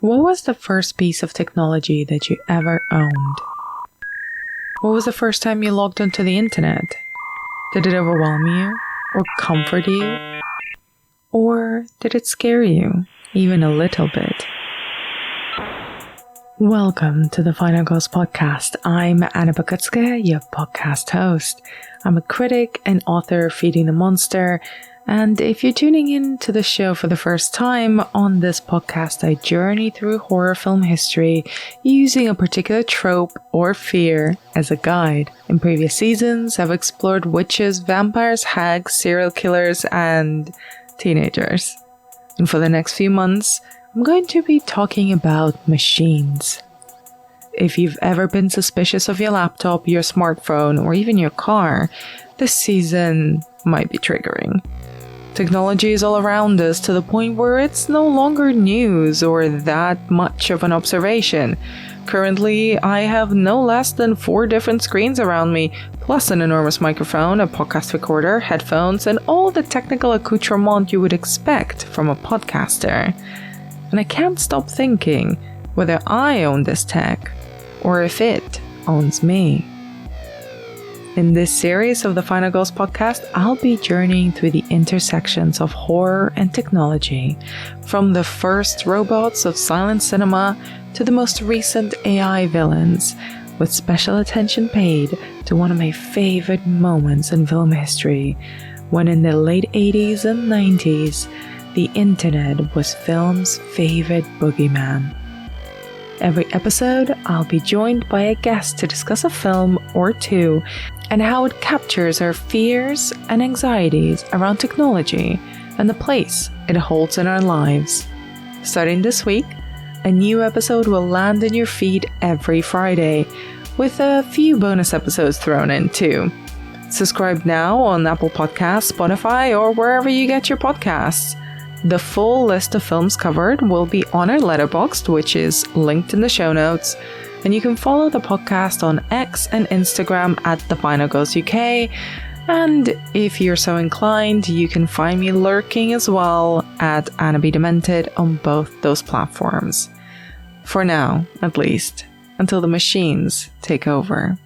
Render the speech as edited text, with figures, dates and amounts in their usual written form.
What was the first piece of technology that you ever owned? What was the first time you logged onto the internet? Did it overwhelm you? Or comfort you? Or did it scare you, even a little bit? Welcome to the Final Girls Podcast. I'm Anna Bakutska, your podcast host. I'm a critic and author of Feeding the Monster. And if you're tuning in to the show for the first time, on this podcast I journey through horror film history using a particular trope or fear as a guide. In previous seasons, I've explored witches, vampires, hags, serial killers, and teenagers. And for the next few months, I'm going to be talking about machines. If you've ever been suspicious of your laptop, your smartphone, or even your car, this season might be triggering. Technology is all around us to the point where it's no longer news or that much of an observation. Currently, I have no less than 4 different screens around me, plus an enormous microphone, a podcast recorder, headphones, and all the technical accoutrement you would expect from a podcaster. And I can't stop thinking whether I own this tech or if it owns me. In this series of the Final Girls Podcast, I'll be journeying through the intersections of horror and technology, from the first robots of silent cinema to the most recent AI villains, with special attention paid to one of my favorite moments in film history, when in the late 80s and 90s, the internet was film's favorite boogeyman. Every episode, I'll be joined by a guest to discuss a film or two and how it captures our fears and anxieties around technology and the place it holds in our lives. Starting this week, a new episode will land in your feed every Friday, with a few bonus episodes thrown in too. Subscribe now on Apple Podcasts, Spotify, or wherever you get your podcasts. The full list of films covered will be on our Letterboxd, which is linked in the show notes. And you can follow the podcast on X and Instagram at The Final Girls UK. And if you're so inclined, you can find me lurking as well at Anna B. Demented on both those platforms. For now, at least, until the machines take over.